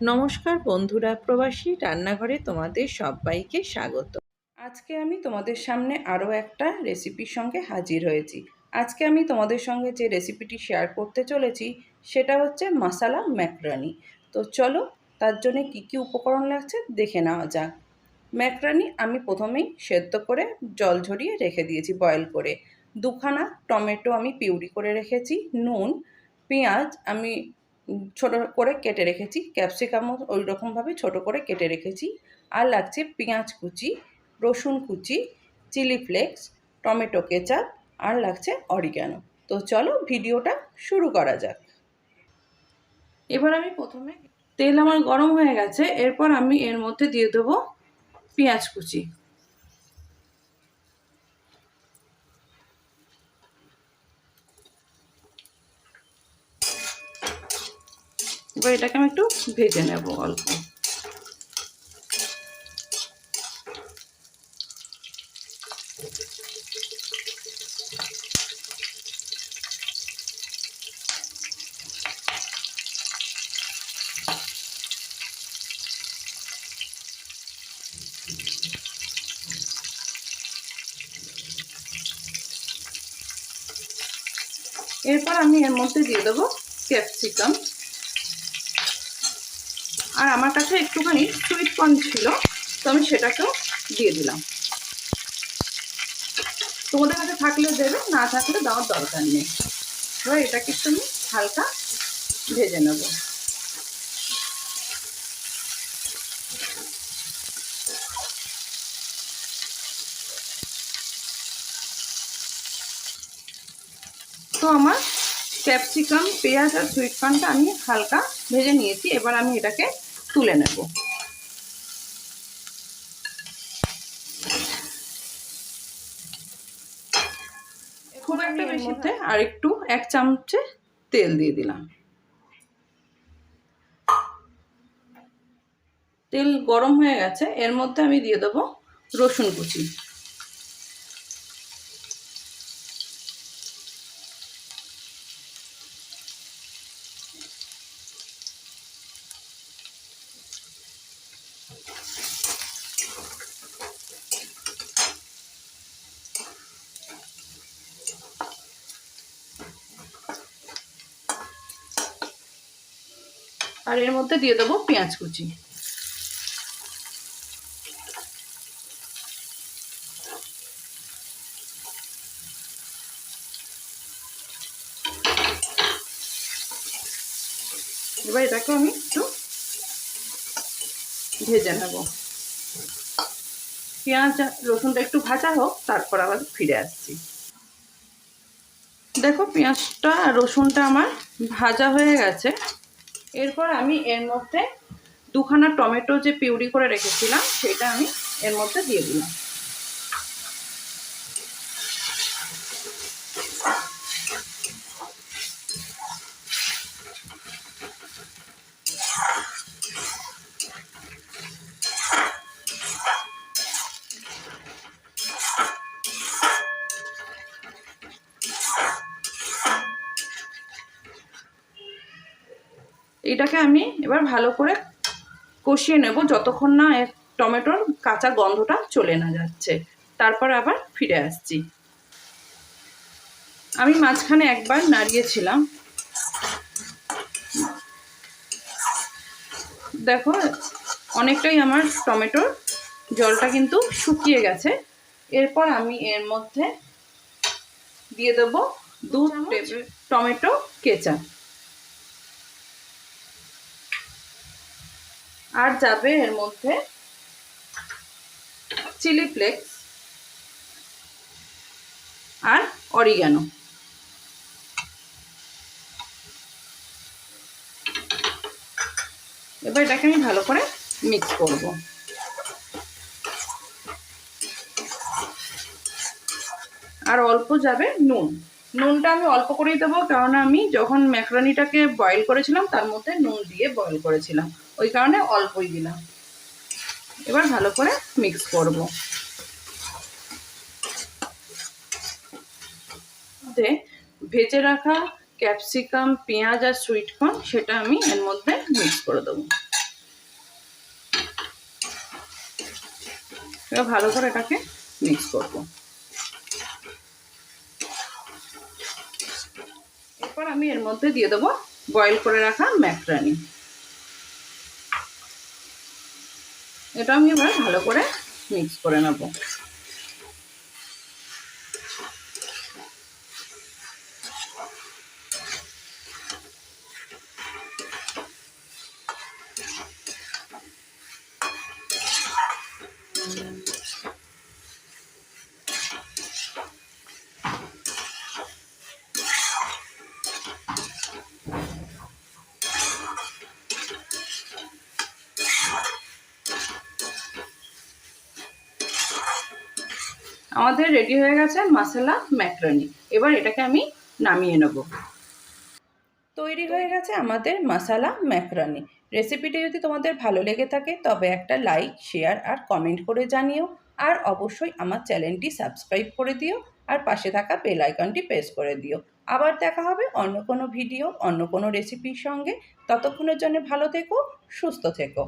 নমস্কার বন্ধুরা, প্রবাসী রান্নাঘরে তোমাদের সবাইকে স্বাগত। আজকে আমি তোমাদের সামনে আরও একটা রেসিপির সঙ্গে হাজির হয়েছি। আজকে আমি তোমাদের সঙ্গে যে রেসিপিটি শেয়ার করতে চলেছি সেটা হচ্ছে মশালা ম্যাকরানি। তো চলো, তার জন্য কী কী উপকরণ লাগছে দেখে নেওয়া যাক। ম্যাকরানি আমি প্রথমেই সেদ্ধ করে জল ঝরিয়ে রেখে দিয়েছি বয়েল করে। দুখানা টমেটো আমি পিউরি করে রেখেছি। নুন, পেঁয়াজ আমি ছোটো করে কেটে রেখেছি। ক্যাপসিকামও ওই রকমভাবে ছোটো করে কেটে রেখেছি। আর লাগছে পেঁয়াজ কুচি, রসুন কুচি, চিলি ফ্লেক্স, টমেটো কেচাপ, আর লাগছে অরিগ্যানো। তো চলো ভিডিওটা শুরু করা যাক। এবার আমি প্রথমে তেল আমার গরম হয়ে গেছে, এরপর আমি এর মধ্যে দিয়ে দেবো পেঁয়াজ কুচি। এবার এটাকে আমি একটু ভেজে নেব অল্প। এরপর আমি এর মধ্যে দিয়ে দেবো ক্যাপসিকাম। আর আমার কাছে একটুখানি সুইট কর্ন ছিল, তো আমি সেটাকেও দিয়ে দিলাম। তোমাদের কাছে থাকলে দেবে, না থাকলে দেওয়ার দরকার নেই। এবার এটাকে একটু আমি হালকা ভেজে নেব। তো আমার ক্যাপসিকাম, পেঁয়াজ আর সুইট কর্নটা আমি হালকা ভেজে নিয়েছি। এবার আমি এটাকে তুলে নেব। খুব একটা বেশি মধ্যে আর একটু 1 চামচে তেল দিয়ে দিলাম। তেল গরম হয়ে গেছে, এর মধ্যে আমি দিয়ে দেবো রসুন কুচি। আর এর মধ্যে দিয়ে দেবো পেঁয়াজ কুচি। এবার এটাকে আমি একটু ভেজে নেব। পেঁয়াজ রসুনটা একটু ভাজা হোক, তারপর আবার ফিরে আসছি। দেখো, পেঁয়াজটা আর রসুনটা আমার ভাজা হয়ে গেছে। এরপর আমি এর মধ্যে দুখানা টমেটো যে পিউরি করে রেখেছিলাম সেটা আমি এর মধ্যে দিয়ে দিলাম। এটাকে আমি এবার ভালো করে কষিয়ে নেব যতক্ষণ না এর টমেটোর কাঁচা গন্ধটা চলে না যাচ্ছে। তারপর আবার ফিরে আসছি। আমি মাঝখানে একবার নাড়িয়েছিলাম। দেখো, অনেকটাই আমার টমেটোর জলটা কিন্তু শুকিয়ে গেছে। এরপর আমি এর মধ্যে দিয়ে দেবো 2 টেবিল টমেটো কেচাপ। আর যাবে এর মধ্যে চিলি ফ্লেক্স আর অরিগ্যানো। এবার এটাকে আমি ভালো করে মিক্স করব। আর অল্প যাবে নুন। নুনটা আমি অল্প করেই দেবো, কারণ আমি যখন ম্যাকরনিটাকে বয়েল করেছিলাম তার মধ্যে নুন দিয়ে বয়েল করেছিলাম, ওই কারণে অল্পই দিলাম। এবার ভালো করে মিক্স করব। ভেজে রাখা ক্যাপসিকাম, পেঁয়াজ আর সুইট কর্ন সেটা আমি এর মধ্যে মিক্স করে দেবো। এবার ভালো করে এটাকে মিক্স করব। এরপর আমি এর মধ্যে দিয়ে দেবো বয়েল করে রাখা ম্যাকরানি। এটা আমি এবার ভালো করে মিক্স করে নেব। আমাদের রেডি হয়ে গেছে মশলা ম্যাকরনি। এবার এটাকে আমি নামিয়ে নেব। তৈরি হয়ে গেছে আমাদের মশলা ম্যাকরনি। রেসিপিটি যদি তোমাদের ভালো লেগে থাকে তবে একটা লাইক, শেয়ার আর কমেন্ট করে জানিও। আর অবশ্যই আমার চ্যানেলটি সাবস্ক্রাইব করে দিও আর পাশে থাকা বেল আইকনটি প্রেস করে দিও। আবার দেখা হবে অন্য কোনো ভিডিও, অন্য কোনো রেসিপির সঙ্গে। ততক্ষণের জন্য ভালো থেকো, সুস্থ থেকো।